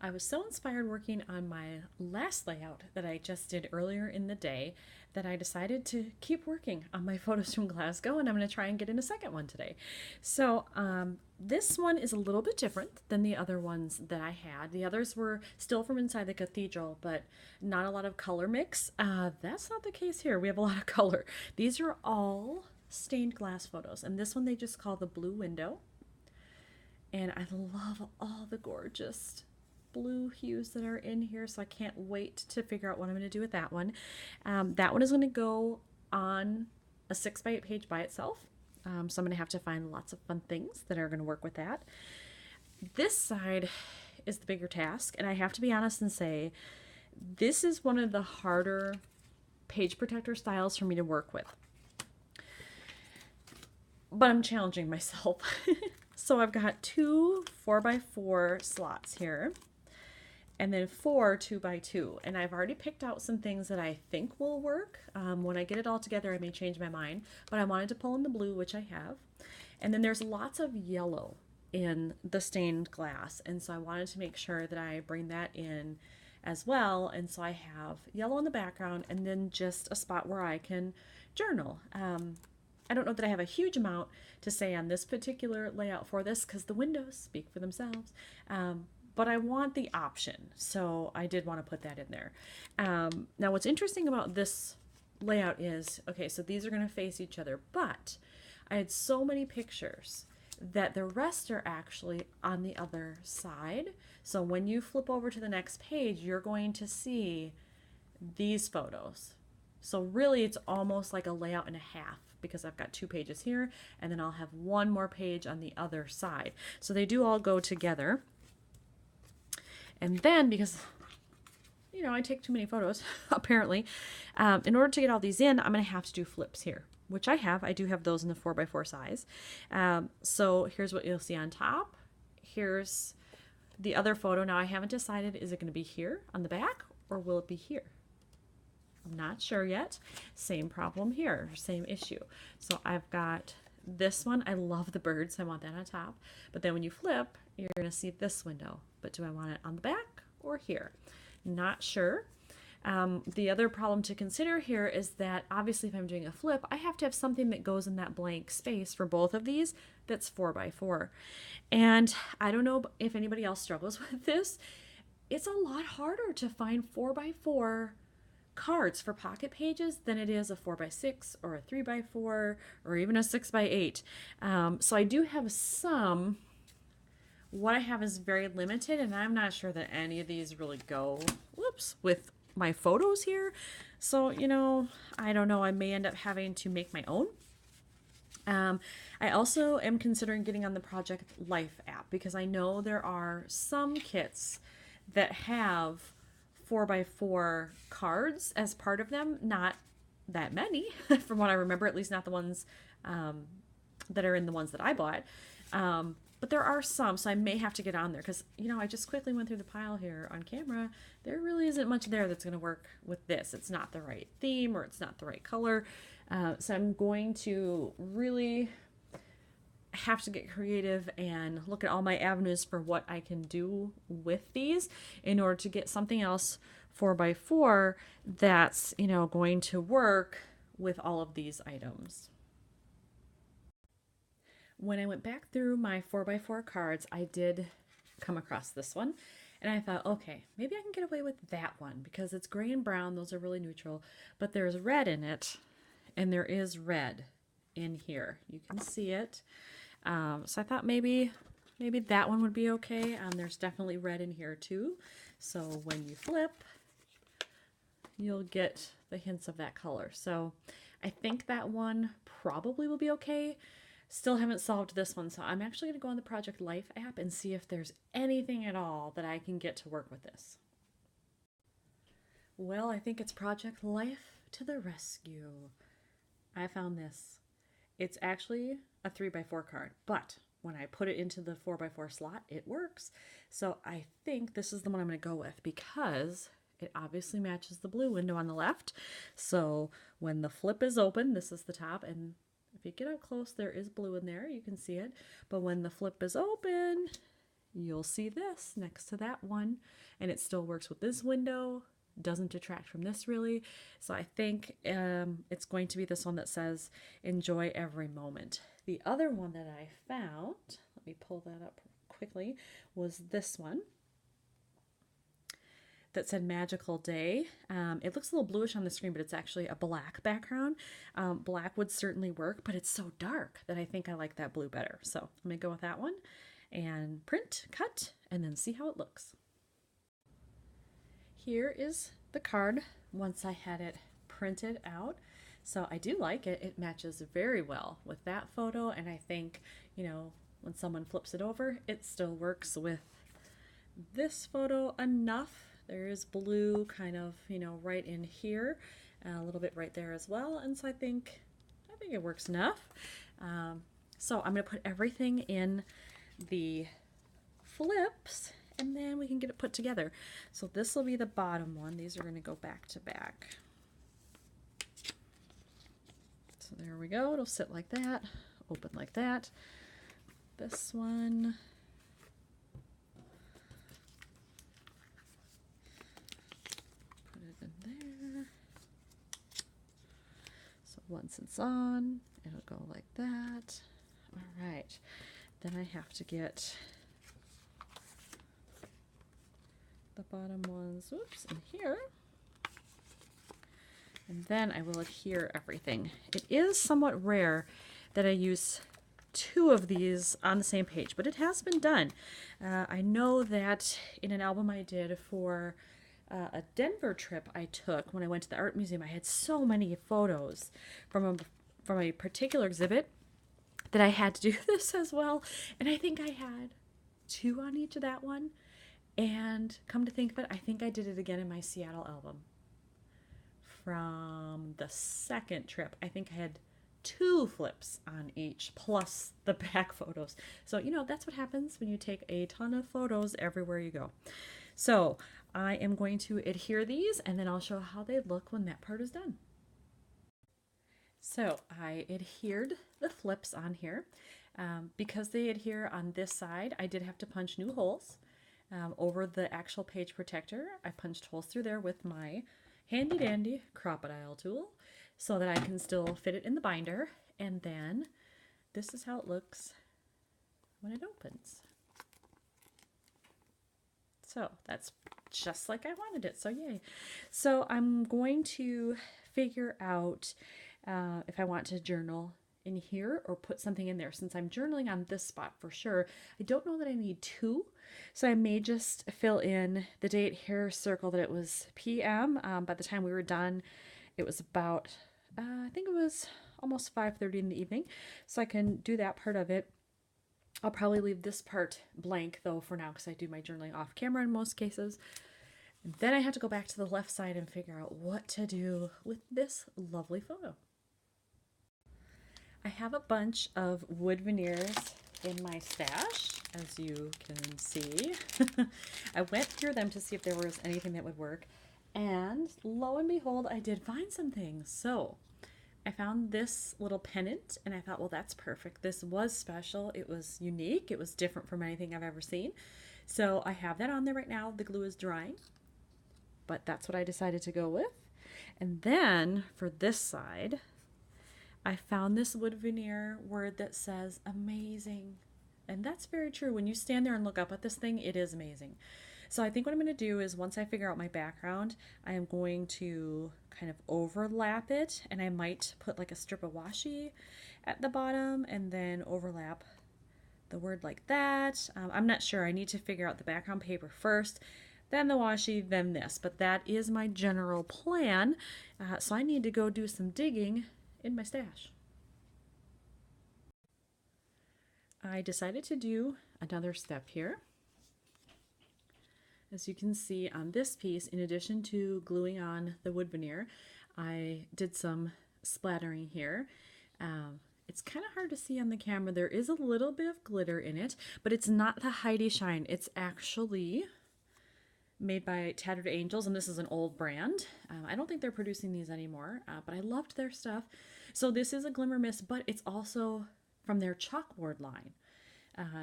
I was so inspired working on my last layout that I just did earlier in the day that I decided to keep working on my photos from Glasgow, and I'm going to try and get in a second one today. This one is a little bit different than the other ones that I had. The others were still from inside the cathedral, but not a lot of color mix. That's not the case here. We have a lot of color. These are all stained glass photos, and this one they just call the blue window. And I love all the gorgeous blue hues that are in here, so I can't wait to figure out what I'm going to do with that one. That one is going to go on a 6x8 page by itself, so I'm going to have to find lots of fun things that are going to work with that. This side is the bigger task, and I have to be honest and say this is one of the harder page protector styles for me to work with, but I'm challenging myself. So I've got two 4x4 slots here, and then four 2x2. And I've already picked out some things that I think will work. When I get it all together, I may change my mind, but I wanted to pull in the blue, which I have. And then there's lots of yellow in the stained glass. And so I wanted to make sure that I bring that in as well. And so I have yellow in the background and then just a spot where I can journal. I don't know that I have a huge amount to say on this particular layout for this because the windows speak for themselves. But I want the option, so I did want to put that in there. Now what's interesting about this layout is, okay, so these are going to face each other, but I had so many pictures that the rest are actually on the other side. So when you flip over to the next page, you're going to see these photos. So really it's almost like a layout and a half, because I've got two pages here and then I'll have one more page on the other side. So they do all go together. And then, because I take too many photos apparently, in order to get all these in, I'm going to have to do flips here, which I have. I do have those in the 4x4 size. So here's what you'll see on top. Here's the other photo. Now I haven't decided, is it going to be here on the back or will it be here? I'm not sure yet. Same problem here, same issue. So I've got this one. I love the birds. I want that on top. But then when you flip, you're going to see this window. But do I want it on the back or here? Not sure. The other problem to consider here is that obviously if I'm doing a flip, I have to have something that goes in that blank space for both of these that's 4x4. And I don't know if anybody else struggles with this. It's a lot harder to find 4x4 cards for pocket pages than it is a 4x6 or a 3x4 or even a 6x8. So I do have some. What I have is very limited, and I'm not sure that any of these really go, with my photos here. So, I don't know. I may end up having to make my own. I also am considering getting on the Project Life app because I know there are some kits that have 4x4 cards as part of them. Not that many, from what I remember, at least not the ones that are in the ones that I bought. But there are some, so I may have to get on there because, I just quickly went through the pile here on camera. There really isn't much there that's going to work with this. It's not the right theme or it's not the right color. So I'm going to really have to get creative and look at all my avenues for what I can do with these in order to get something else 4x4 that's, going to work with all of these items. When I went back through my 4x4 cards, I did come across this one. And I thought, okay, maybe I can get away with that one because it's gray and brown. Those are really neutral. But there's red in it. And there is red in here. You can see it. So I thought maybe that one would be okay. There's definitely red in here too. So when you flip, you'll get the hints of that color. So I think that one probably will be okay. Still haven't solved this one, so I'm actually going to go on the Project Life app and see if there's anything at all that I can get to work with this. Well, I think it's Project Life to the rescue. I found this. It's actually a 3x4 card, but when I put it into the 4x4 slot, it works. So I think this is the one I'm going to go with because it obviously matches the blue window on the left. So when the flip is open, this is the top, and if you get up close, there is blue in there. You can see it. But when the flip is open, you'll see this next to that one, and it still works with this window, doesn't detract from this really. So I think it's going to be this one that says enjoy every moment. The other one that I found, let me pull that up quickly, was this one that said magical day. It looks a little bluish on the screen, but it's actually a black background. Black would certainly work, but it's so dark that I think I like that blue better. So I'm gonna go with that one and print, cut, and then see how it looks. Here is the card once I had it printed out. So I do like it. It matches very well with that photo, and I think, you know, when someone flips it over, it still works with this photo enough. There is blue kind of, you know, right in here, a little bit right there as well, and so I think it works enough. So I'm going to put everything in the flips, and then we can get it put together. So this will be the bottom one. These are going to go back to back. So there we go. It'll sit like that, open like that. This one, put it in there. So once it's on, it'll go like that. All right. Then I have to get the bottom ones, whoops, in here. And then I will adhere everything. It is somewhat rare that I use two of these on the same page, but it has been done. I know that in an album I did for a Denver trip I took when I went to the art museum, I had so many photos from a particular exhibit that I had to do this as well. And I think I had two on each of that one. And come to think of it, I think I did it again in my Seattle album. From the second trip, I think I had two flips on each, plus the back photos. So, you know, that's what happens when you take a ton of photos everywhere you go. So I am going to adhere these, and then I'll show how they look when that part is done. So I adhered the flips on here. Because they adhere on this side, I did have to punch new holes. Over the actual page protector, I punched holes through there with my handy dandy crocodile tool so that I can still fit it in the binder. And then this is how it looks when it opens. So that's just like I wanted it, so yay. So I'm going to figure out if I want to journal in here or put something in there. Since I'm journaling on this spot for sure, I don't know that I need two, so I may just fill in the date here, circle that it was PM. By the time we were done, it was about I think it was almost 5:30 in the evening, so I can do that part of it. I'll probably leave this part blank though for now, because I do my journaling off camera in most cases. And then I have to go back to the left side and figure out what to do with this lovely photo. I have a bunch of wood veneers in my stash, as you can see. I went through them to see if there was anything that would work, and lo and behold, I did find some things. So I found this little pennant, and I thought, well, that's perfect. This was special. It was unique. It was different from anything I've ever seen. So I have that on there right now. The glue is drying, but that's what I decided to go with. And then for this side, I found this wood veneer word that says amazing. And that's very true. When you stand there and look up at this thing, it is amazing. So I think what I'm going to do is, once I figure out my background, I am going to kind of overlap it, and I might put like a strip of washi at the bottom and then overlap the word like that. I'm not sure. I need to figure out the background paper first, then the washi, then this. But that is my general plan. So I need to go do some digging in my stash. I decided to do another step here. As you can see on this piece, in addition to gluing on the wood veneer, I did some splattering here. It's kind of hard to see on the camera. There is a little bit of glitter in it, but it's not the Heidi Shine. It's actually made by Tattered Angels, and this is an old brand. I don't think they're producing these anymore, but I loved their stuff. So this is a Glimmer Mist, but it's also from their chalkboard line.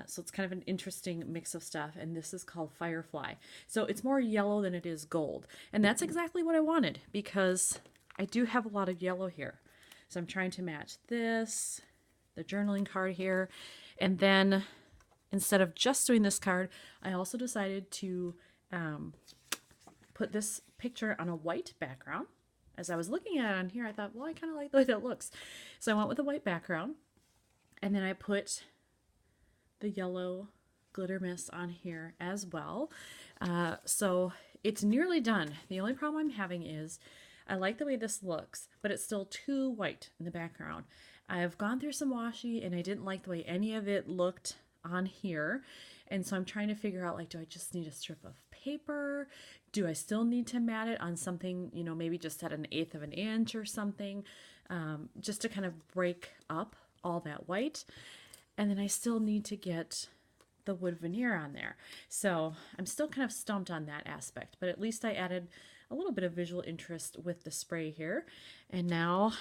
So it's kind of an interesting mix of stuff. And this is called Firefly. So it's more yellow than it is gold. And that's exactly what I wanted because I do have a lot of yellow here. So I'm trying to match this, the journaling card here. And then instead of just doing this card, I also decided to put this picture on a white background. As I was looking at it on here, I thought, well, I kind of like the way that looks. So I went with a white background. And then I put the yellow glitter mist on here as well. So it's nearly done. The only problem I'm having is I like the way this looks, but it's still too white in the background. I've gone through some washi and I didn't like the way any of it looked on here. And so I'm trying to figure out, like, do I just need a strip of paper? Do I still need to mat it on something, you know, maybe just at 1/8 of an inch or something, just to kind of break up all that white. And then I still need to get the wood veneer on there. So I'm still kind of stumped on that aspect, but at least I added a little bit of visual interest with the spray here. And now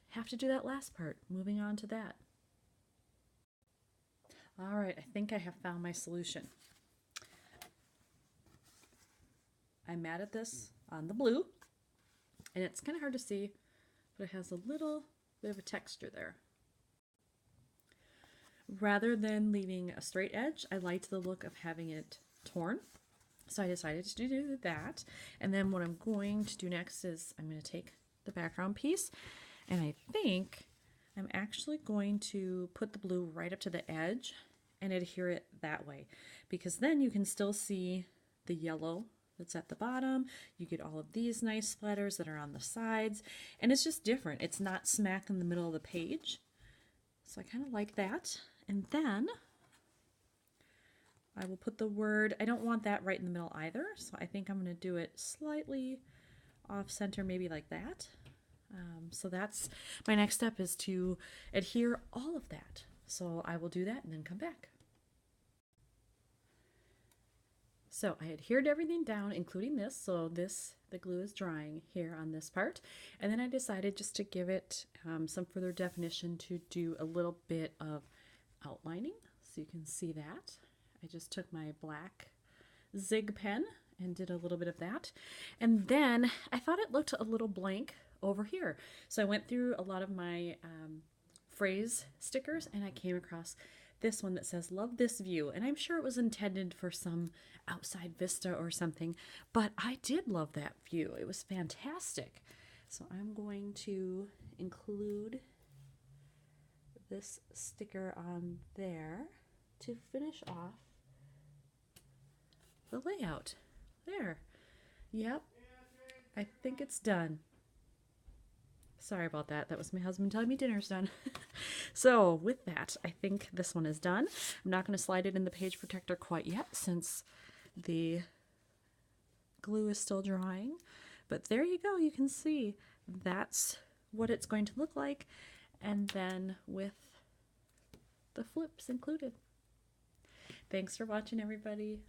have to do that last part, moving on to that. All right, I think I have found my solution. I matted this on the blue, and it's kind of hard to see, but it has a little bit of a texture there. Rather than leaving a straight edge, I liked the look of having it torn. So I decided to do that. And then what I'm going to do next is I'm going to take the background piece, and I think I'm actually going to put the blue right up to the edge and adhere it that way, because then you can still see the yellow that's at the bottom. You get all of these nice splatters that are on the sides, and it's just different. It's not smack in the middle of the page. So I kind of like that. And then I will put the word, I don't want that right in the middle either, so I think I'm going to do it slightly off center, maybe like that. So that's my next step, is to adhere all of that. So I will do that and then come back. So I adhered everything down, including this. So the glue is drying here on this part. And then I decided just to give it some further definition, to do a little bit of outlining. So you can see that. I just took my black Zig pen and did a little bit of that. And then I thought it looked a little blank over here. So I went through a lot of my phrase stickers, and I came across this one that says, "Love this view." And I'm sure it was intended for some outside vista or something, but I did love that view. It was fantastic. So I'm going to include this sticker on there to finish off the layout. There. Yep. I think it's done. Sorry about that. That was my husband telling me dinner's done. So with that, I think this one is done. I'm not going to slide it in the page protector quite yet, since the glue is still drying. But there you go. You can see that's what it's going to look like. And then with the flips included. Thanks for watching, everybody.